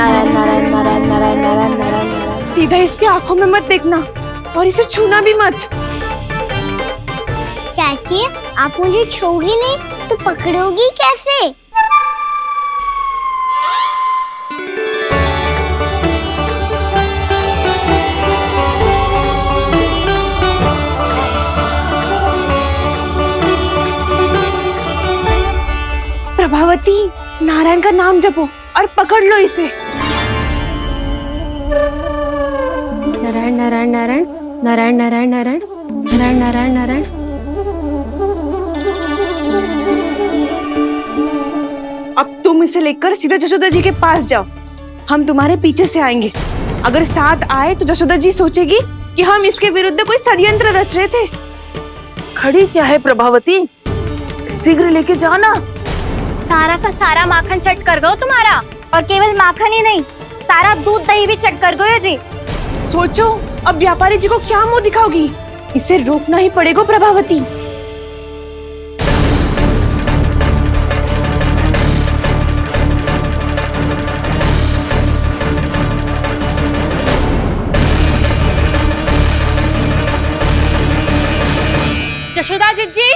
नारायण नारायण नारायण नारायण नारायण नारायण नारायण। सीधा इसके आंखों में मत देखना और इसे छूना भी मत। चाची, आप मुझे छोड़ी नहीं तो पकड़ोगी कैसे? प्रभावती, नारायण का नाम जपो और पकड़ लो इसे। नारायण नारायण नारायण नारायण नारायण नारायण नारायण नारायण नारायण। अब तुम इसे लेकर सीधा जशोदा जी के पास जाओ, हम तुम्हारे पीछे से आएंगे। अगर साथ आए तो जशोदा जी सोचेगी कि हम इसके विरुद्ध कोई षड्यंत्र रच रहे थे। खड़ी क्या है प्रभावती, शीघ्र लेके जाना। सारा का सारा माखन चट कर गयो तुम्हारा, और केवल माखन ही नहीं, सारा दूध दही भी चट कर गयो जी। सोचो अब व्यापारी जी को क्या मुंह दिखाओगी। इसे रोकना ही पड़ेगा प्रभावती। जशोदा जीजी,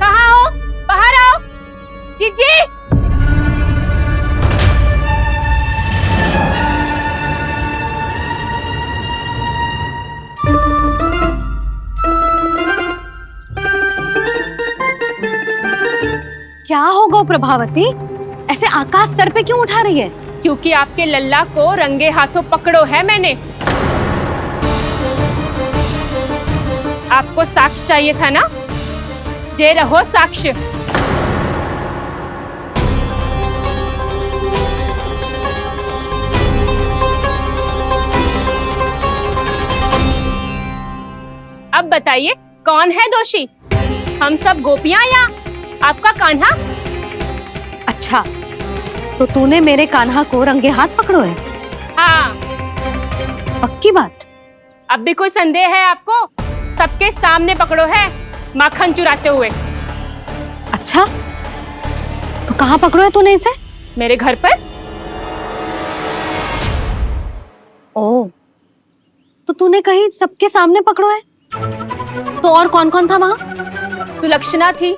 कहाँ हो? बाहर आओ जीजी। क्या होगा प्रभावती, ऐसे आकाश सर पे क्यों उठा रही है? क्योंकि आपके लल्ला को रंगे हाथों पकड़ो है मैंने। आपको साक्ष्य चाहिए था ना, जे रहो साक्ष्य। अब बताइए कौन है दोषी, हम सब गोपियां या आपका कान्हा? अच्छा, तो तूने मेरे कान्हा को रंगे हाथ पकड़ो है? हाँ। पक्की बात? अब भी कोई संदेह है आपको? सबके सामने पकड़ो है माखन चुराते हुए। अच्छा, तो कहाँ पकड़ो है तूने इसे? मेरे घर पर। ओ, तो तूने कहीं सबके सामने पकड़ो है? तो और कौन कौन था वहाँ? सुलक्षणा थी।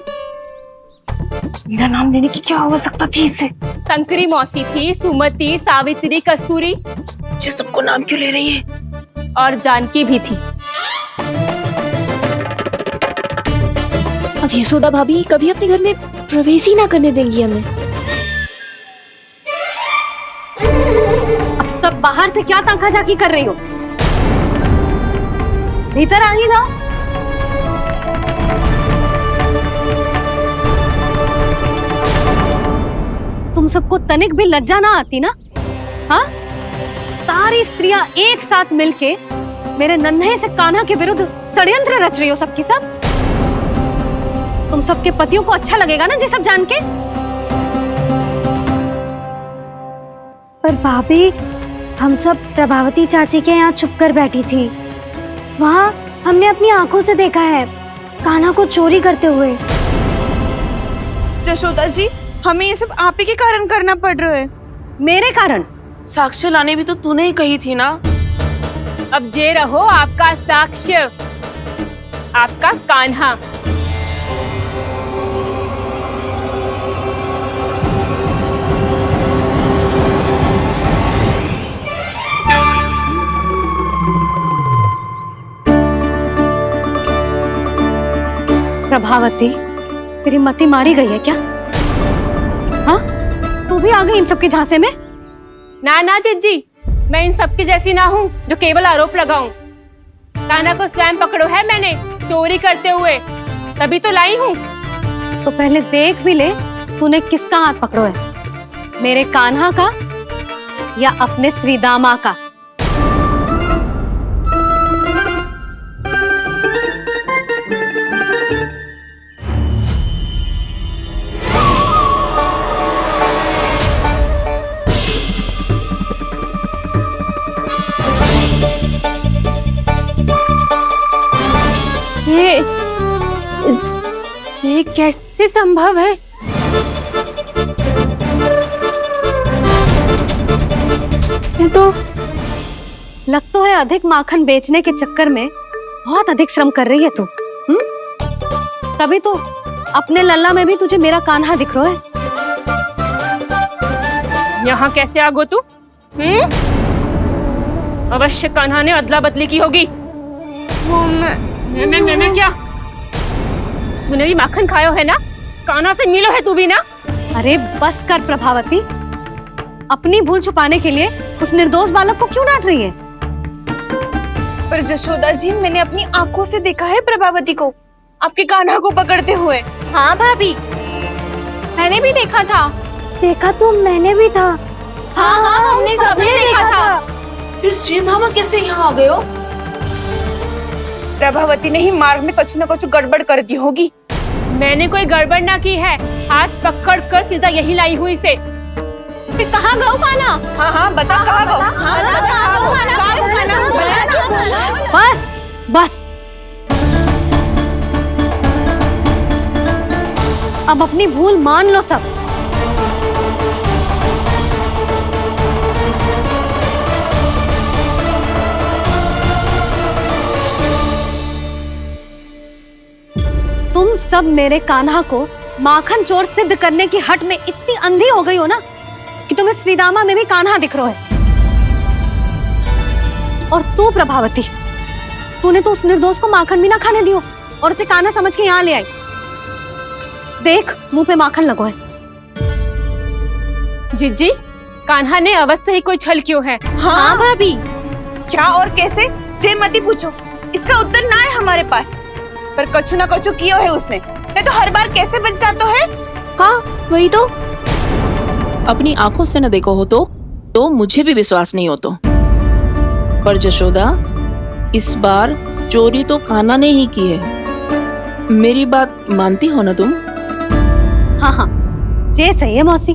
मेरा नाम लेने की क्या आवश्यकता थी इसे? संकरी मौसी थी, सुमति, सावित्री, कस्तूरी। ये सबको नाम क्यों ले रही है? और जानकी भी थी। अब यशोदा भाभी कभी अपने घर में प्रवेश ही ना करने देंगी हमें। अब सब बाहर से क्या ताका झाकी कर रही हो? भीतर आ ही जाओ। तुम सबको तनिक भी लज्जा ना आती ना? हाँ, सारी स्त्रियां एक साथ मिलके मेरे नन्हे से कान्हा के विरुद्ध षड्यंत्र रच रही हो सबकी सब। तुम सबके पतियों को अच्छा लगेगा ना ये सब जान के? पर भाभी, हम सब प्रभावती चाची के यहाँ छुप कर बैठी थी। वहाँ हमने अपनी आंखों से देखा है कान्हा को चोरी करते हुए। जशोदा जी, हमें ये सब आप ही के कारण करना पड़ रहा है। मेरे कारण? साक्ष्य लाने भी तो तूने ही कही थी ना। अब जे रहो आपका साक्ष्य, आपका कान्हा। प्रभावती, तेरी मति मारी गई है क्या? हाँ, तू भी आ गई इन सबके झांसे में? ना ना जीजी, मैं इन सबकी जैसी ना हूँ जो केवल आरोप लगाऊं। कान्हा को स्वयं पकड़ो है मैंने चोरी करते हुए, तभी तो लाई हूँ। तो पहले देख भी ले तूने किसका हाथ पकड़ो है, मेरे कान्हा का या अपने श्रीदामा का? ये कैसे संभव है? तो है अधिक माखन बेचने के चक्कर में बहुत अधिक श्रम कर रही है तू। तभी तो अपने लल्ला में भी तुझे मेरा कान्हा दिख रहा है। यहाँ कैसे आ गो तू? अवश्य कान्हा ने अदला बदली की होगी। मैं क्या? तूने भी माखन खायो है ना? कान्हा से मिलो है तू भी ना? अरे बस कर प्रभावती, अपनी भूल छुपाने के लिए उस निर्दोष बालक को क्यों डांट रही है? पर जशोदा जी, मैंने अपनी आंखों से देखा है प्रभावती को आपके कान्हा को पकड़ते हुए। हाँ भाभी, मैंने भी देखा था। देखा तो मैंने भी था। हाँ हाँ, हमने सबने देखा था। फिर श्रीधामा कैसे यहाँ आ गए हो? प्रभावती ने ही मार्ग में कुछ न कुछ गड़बड़ कर दी होगी। मैंने कोई गड़बड़ ना की है, हाथ पकड़ कर सीधा यही लाई हुई से। फिर कहाँ गौ कान्हा? हाँ हाँ बता कहाँ गो? हाँ बता कहाँ गो? बस बस, अब अपनी भूल मान लो सब। तुम सब मेरे कान्हा को माखन चोर सिद्ध करने की हट में इतनी अंधी हो गई हो ना कि तुम्हें श्रीदामा में भी कान्हा दिख रहा है। और तू प्रभावती, तूने तो उस निर्दोष को माखन भी ना खाने दियो और उसे कान्हा समझ के यहाँ ले आई। देख, मुंह पे माखन लगो है। जिज्जी, कान्हा ने अवश्य ही कोई छल क्यों है। हाँ भाभी। क्या और कैसे? जे मती पूछो, इसका उत्तर ना है हमारे पास। पर कछु ना कछु किया है उसने, नहीं तो हर बार कैसे बच जाता है। हाँ वही तो। अपनी आंखों से न देखो हो तो मुझे भी विश्वास नहीं हो तो। पर जशोदा, इस बार चोरी तो कान्हा ने ही की है। मेरी बात मानती हो ना तुम? हाँ हाँ, जे सही है मौसी।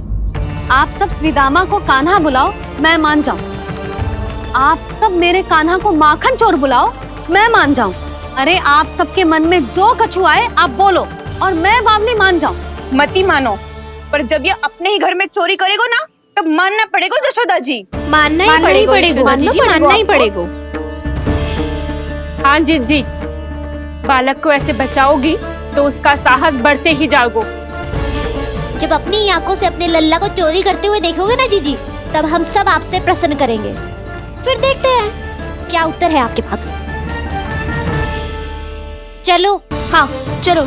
आप सब श्रीदामा को कान्हा बुलाओ, मैं मान जाऊं। आप सब मेरे कान्हा को माखन चोर बुलाओ, मैं मान जाऊं। अरे आप सबके मन में जो कछु आए आप बोलो और मैं बावली मान जाऊं। मती मानो, पर जब ये अपने ही घर में चोरी करेगो ना तब मानना पड़ेगा जशोदा जी। मानना ही पड़ेगा, मानना ही पड़ेगा। हाँ जिज्जी, बालक को ऐसे बचाओगी तो उसका साहस बढ़ते ही जाओगे। जब अपनी आंखों से अपने लल्ला को चोरी करते हुए देखोगे ना जीजी, तब हम सब आपसे प्रसन्न करेंगे। फिर देखते हैं क्या उत्तर है आपके पास। चलो। हाँ चलो।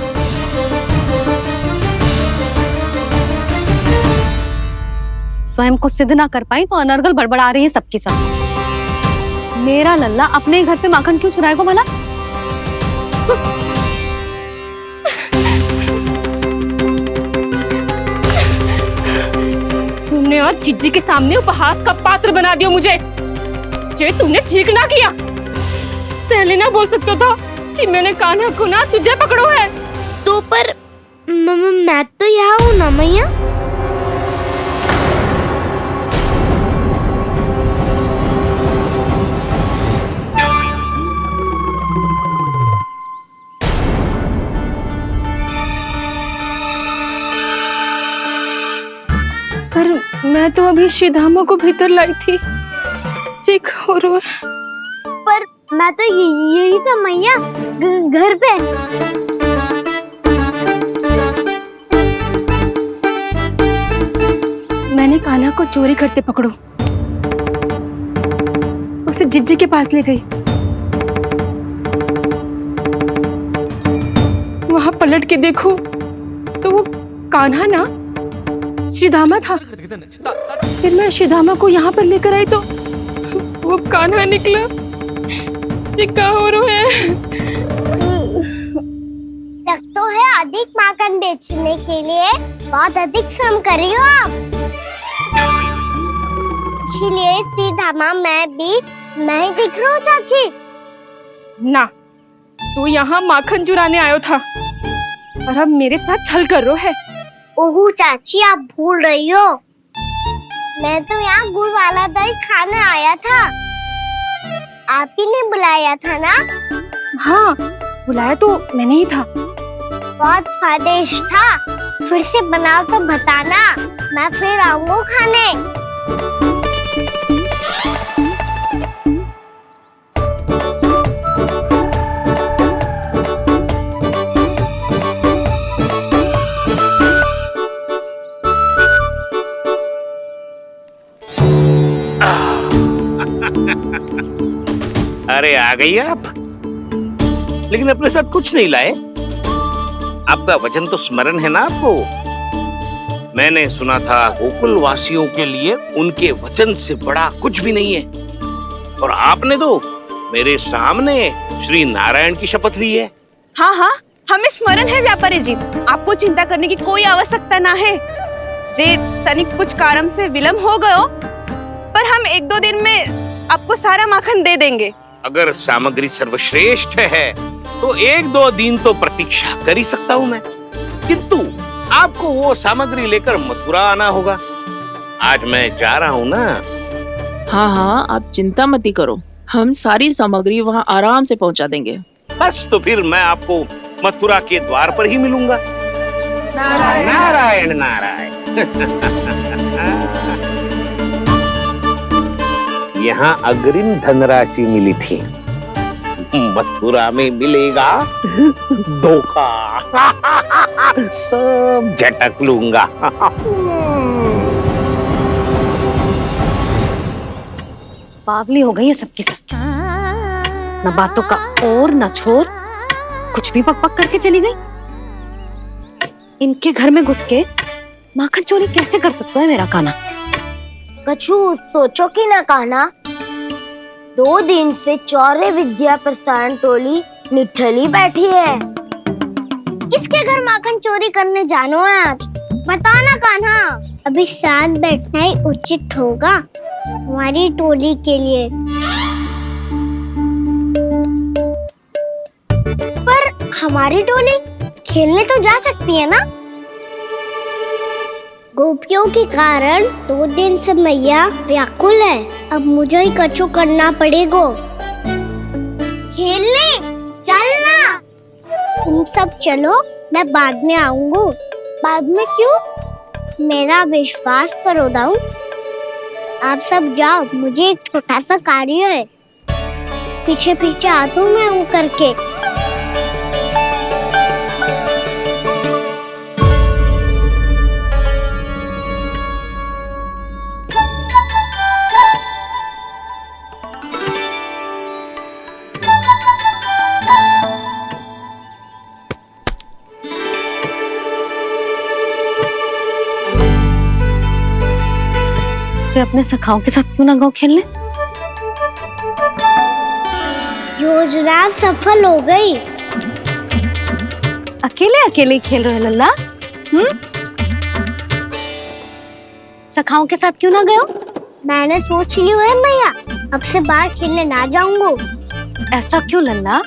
स्वयं को सिद्ध ना कर पाई तो अनर्गल बड़बड़ा रही है सबकी सब। मेरा लल्ला अपने घर पे माखन क्यों चुराएगा भला? तुमने आज जिज्जी के सामने उपहास का पात्र बना दिया मुझे। ये तुमने ठीक ना किया। पहले ना बोल सकता था कि मैंने कान्हा को ना तुझे पकड़ो है। तो पर मैं तो यहाँ हूँ ना मैया। पर मैं तो अभी श्रीधामा को भीतर लाई थी। चेक हो रहा है। पर मैं तो यही था मैया, घर पे। मैंने कान्हा को चोरी करते पकड़ो, उसे जिज्जी के पास ले गई। वहां पलट के देखो तो वो कान्हा ना श्रीधामा था। फिर मैं श्रीधामा को यहाँ पर लेकर आई तो वो कान्हा निकला। ये क्या हो रहा है? लग तो है अधिक माखन बेचने के लिए बहुत अधिक श्रम कर रही हो आप। इसीलिए सीधामा मैं ही दिख रहा हूँ चाची। ना, तू यहाँ माखन चुराने आयो था और अब मेरे साथ छल कर रो है। ओह चाची, आप भूल रही हो, मैं तो यहाँ गुड़ वाला दही खाने आया था। आप ही ने बुलाया था ना? हाँ, बुलाया तो मैंने ही था। बहुत स्वादिष्ट था। फिर से बनाओ तो बताना, मैं फिर आऊंगा खाने। अरे आ गई आप, लेकिन अपने साथ कुछ नहीं लाए। आपका वचन तो स्मरण है ना आपको? मैंने सुना था गोकुल वासियों के लिए उनके वचन से बड़ा कुछ भी नहीं है, और आपने तो मेरे सामने श्री नारायण की शपथ ली है। हाँ हाँ, हमें स्मरण है व्यापारी जी, आपको चिंता करने की कोई आवश्यकता ना है। जे तनिक कुछ कारण से विलंब हो गयो, पर हम 1-2 दिन में आपको सारा माखन दे देंगे। अगर सामग्री सर्वश्रेष्ठ है तो 1-2 दिन तो प्रतीक्षा कर ही सकता हूँ मैं, किंतु आपको वो सामग्री लेकर मथुरा आना होगा। आज मैं जा रहा हूँ ना। हाँ हाँ, आप चिंता मत ही करो, हम सारी सामग्री वहाँ आराम से पहुँचा देंगे। बस तो फिर मैं आपको मथुरा के द्वार पर ही मिलूंगा। नारायण नारायण। यहाँ अग्रिम धनराशि मिली थी, मथुरा में मिलेगा धोखा। सब झटक लूंगा। बावली हो गई है सबकी सब, न बातों का और न छोर, कुछ भी पक पक करके चली गई। इनके घर में घुस के माखन चोरी कैसे कर सकता है मेरा काना? कछु सोचो कि ना कान्हा, 2 दिन से चौर्य विद्या प्रसारण टोली निठली बैठी है। किसके घर माखन चोरी करने जानो है आज? बताना कान्हा। अभी साथ बैठना ही उचित होगा हमारी टोली के लिए। पर हमारी टोली खेलने तो जा सकती है ना? गोपियों के कारण 2 दिन से मैया व्याकुल है, अब मुझे ही कछु करना पड़ेगा। खेलने चलना। तुम सब चलो, मैं बाद में आऊंगा। बाद में क्यों? मेरा विश्वास करो दाऊ। आप सब जाओ, मुझे एक छोटा सा कार्य है। पीछे पीछे आता हूँ मैं करके। अपने सखाओं के साथ क्यों ना गाँव खेलने? योजना सफल हो गई। अकेले अकेले ही खेल रहे लल्ला? सखाओं के साथ क्यों ना गए? मैंने सोच लिया है मैया, अब से बाहर खेलने ना जाऊंगा। ऐसा क्यों लल्ला?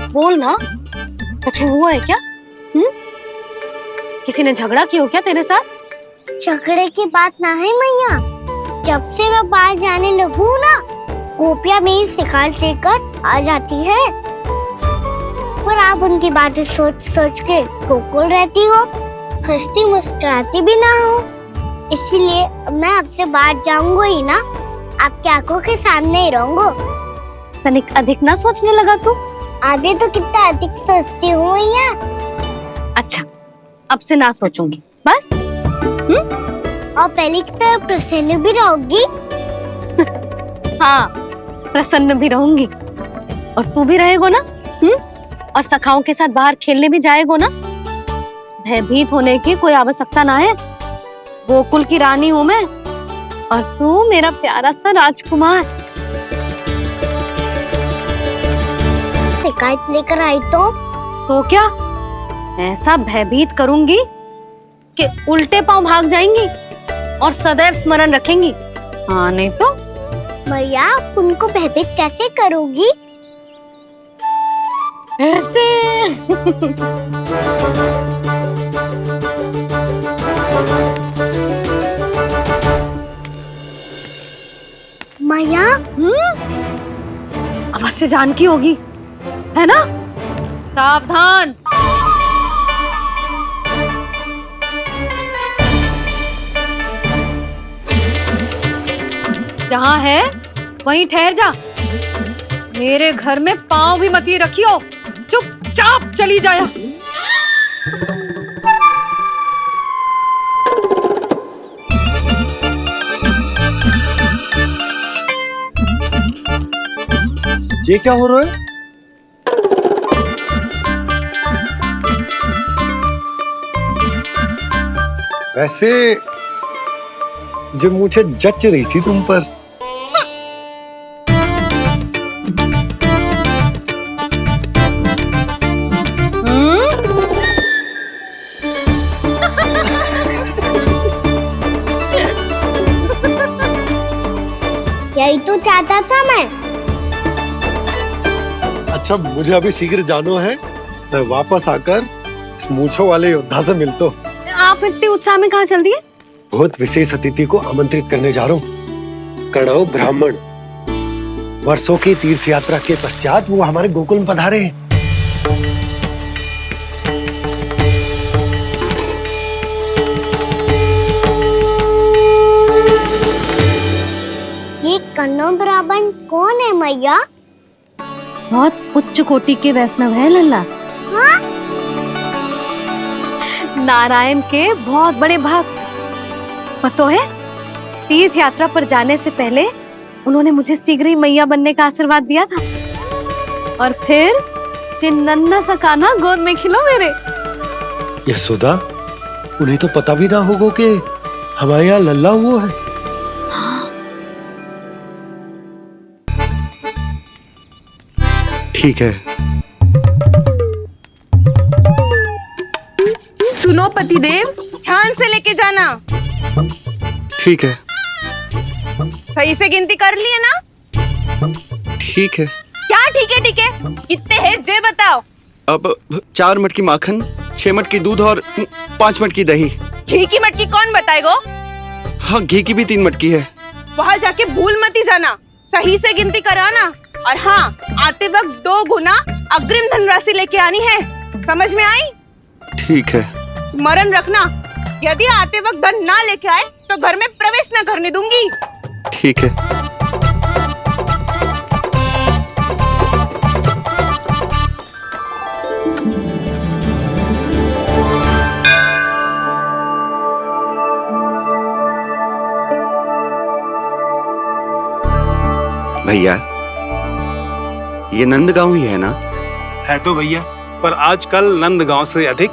बोल ना, कुछ हुआ है क्या? किसी ने झगड़ा किया हो क्या तेरे साथ? झगड़े की बात ना है मैया, जब से मैं बाहर जाने लगू ना, गोपियां मेरी शिकायत लेकर आ जाती है। पर आप उनकी बातें सोच सोच के गोकुल रहती हो, हंसती मुस्कुराती भी ना हो। इसलिए मैं आपसे बाहर जाऊंगा ही ना, आपकी आंखों के सामने ही रहूंगा। तनिक अधिक ना सोचने लगा तू? आगे तो कितना अधिक सोचती हूँ मैया। अच्छा, अब से ना सोचूंगी बस। और पहले की तरह प्रसन्न भी रहोगी। हाँ, प्रसन्न भी रहूंगी, और तू भी रहेगा ना? और सखाओं के साथ बाहर खेलने भी जाएगा ना? भयभीत होने की कोई आवश्यकता ना है। गोकुल की रानी हूँ मैं, और तू मेरा प्यारा सा राजकुमार। शिकायत लेकर आई तो क्या ऐसा भयभीत करूंगी कि उल्टे पांव भाग जाएंगी और सदैव स्मरण रखेंगी? हाँ नहीं तो? मैया, आप उनको भयभीत कैसे करोगी? ऐसे। मैया, अवश्य जानकी होगी, है ना? सावधान। जहाँ है वहीं ठहर जा। मेरे घर में पाँव भी मत ही रखियो, चुपचाप चली जाया। ये क्या हो रहा है? वैसे जो मुझे जच रही थी तुम पर। यही तो चाहता था मैं। अच्छा मुझे अभी शीघ्र जाना है, मैं वापस आकर इस मूंछों वाले योद्धा से मिलता हूँ। आप इतने उत्साह में कहाँ चल दिए? बहुत विशेष अतिथि को आमंत्रित करने जा रहा हूँ। कणव ब्राह्मण वर्षों की तीर्थ यात्रा के पश्चात वो हमारे गोकुल में पधारे हैं। ये कन्नौ ब्राह्मण कौन है मैया? बहुत उच्च कोटि के वैष्णव है लल्ला। हाँ? नारायण के बहुत बड़े भक्त। पता है, तीर्थ यात्रा पर जाने से पहले उन्होंने मुझे शीघ्र ही मैया बनने का आशीर्वाद दिया था। और फिर चिन्नन्ना सा कान्हा गोद में खिलो मेरे। यशोदा, उन्हें तो पता भी ना होगा कि हमारे यहाँ लल्ला हुआ है। ठीक है। सुनो पतिदेव, ध्यान से लेके जाना। ठीक है। सही से गिनती कर लिए ना? ठीक है। क्या ठीक है ठीक है? कितने हैं जे बताओ। अब 4 मटकी माखन, 6 मटकी दूध और 5 मटकी दही। घी की मटकी कौन बताएगा? हाँ, घी की भी 3 मटकी है। वहाँ जाके भूल मत ही जाना, सही से गिनती कराना। और हाँ, आते वक्त 2 गुना अग्रिम धनराशि लेके आनी है। समझ में आई? ठीक है। स्मरण रखना, यदि आते वक्त धन ना लेके आए तो घर में प्रवेश न करने दूंगी। ठीक है। भैया, ये नंदगांव ही है ना? है तो भैया, पर आजकल नंदगांव से अधिक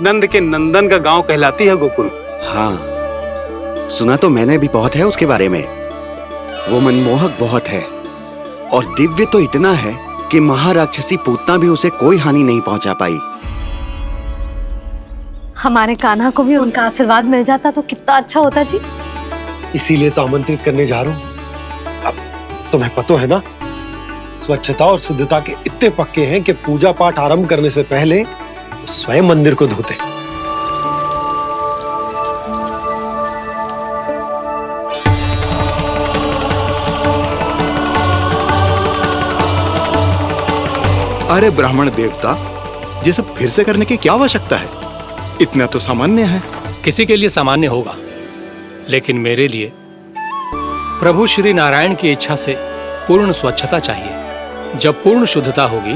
नंद के नंदन का गांव कहलाती है गोकुल। हाँ, सुना तो मैंने भी बहुत है उसके बारे में। वो मनमोहक बहुत है और दिव्य तो इतना है कि महाराक्षसी पूतना भी उसे कोई हानि नहीं पहुंचा पाई। हमारे कान्हा को भी उनका आशीर्वाद मिल जाता तो कितना अच्छा होता जी। इसीलिए तो आमंत्रित करने जा रहा हूँ। अब तुम्हें पता है ना, स्वच्छता और शुद्धता के इतने पक्के हैं कि पूजा पाठ आरंभ करने से पहले स्वयं मंदिर को धोते। अरे ब्राह्मण देवता, ये सब फिर से करने की क्या आवश्यकता है? इतना तो सामान्य है। किसी के लिए सामान्य होगा, लेकिन मेरे लिए प्रभु श्री नारायण की इच्छा से पूर्ण स्वच्छता चाहिए। जब पूर्ण शुद्धता होगी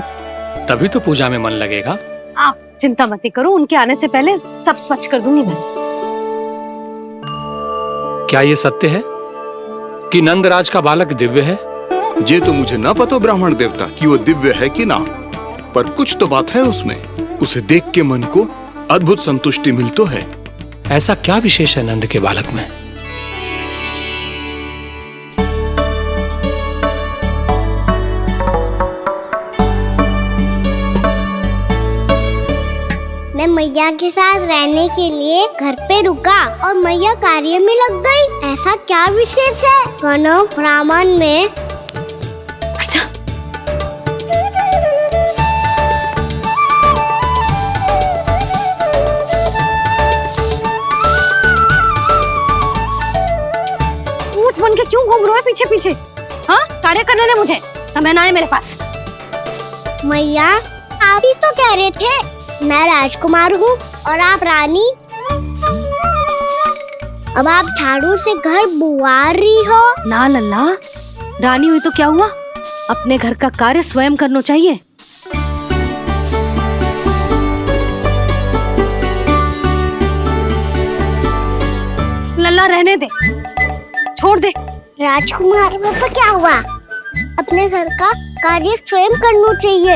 तभी तो पूजा में मन लगेगा। आप चिंता मत करो, उनके आने से पहले सब स्वच्छ कर दूंगी मैं। क्या ये सत्य है कि नंदराज का बालक दिव्य है? ये तो मुझे ना पता ब्राह्मण देवता कि वो दिव्य है कि ना, पर कुछ तो बात है उसमें। उसे देख के मन को अद्भुत संतुष्टि मिल तो है। ऐसा क्या विशेष है नंद के बालक में? मैं मैया के साथ रहने के लिए घर पे रुका और मैया कार्य में लग गई। ऐसा क्या विशेष है कन्नौ ब्राह्मण में? अच्छा, ऊंच बन के क्यों घूम रहे हो पीछे पीछे? हाँ, कार्य करने दे मुझे, समय ना है मेरे पास। मैया, आप ही तो कह रहे थे मैं राजकुमार हूँ और आप रानी। अब आप झाड़ू से घर बुआर रही हो। ना लल्ला, रानी हुई तो क्या हुआ, अपने घर का कार्य स्वयं करना चाहिए। लल्ला रहने दे, छोड़ दे। राजकुमार में तो क्या हुआ? अपने घर का कार्य स्वयं करना चाहिए।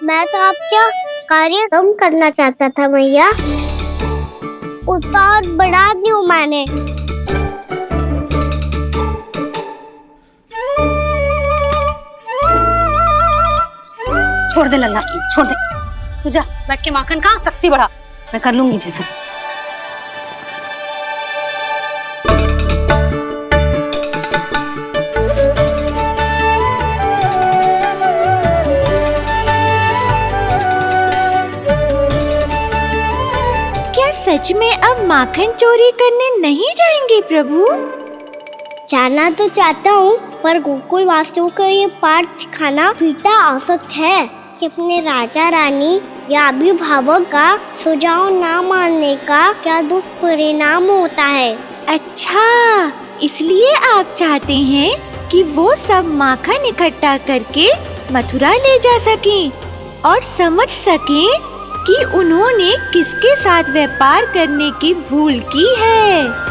मैं तो आपका कार्य कम करना चाहता था मैया, उतना और बढ़ा दूं मैंने। छोड़ दे लल्ला, छोड़ दे। तू जा बैठ के माखन खा, शक्ति बढ़ा, मैं कर लूंगी जैसे। क्या सच में अब माखन चोरी करने नहीं जाएंगे प्रभु? जाना तो चाहता हूँ, पर गोकुल वासियों को ये पाठ सिखाना पिता आवश्यक है कि अपने राजा रानी या अभिभावक का सुझाव ना मानने का क्या दुष्परिणाम होता है। अच्छा, इसलिए आप चाहते हैं कि वो सब माखन इकट्ठा करके मथुरा ले जा सकें और समझ सकें कि उन्होंने किसके साथ व्यापार करने की भूल की है।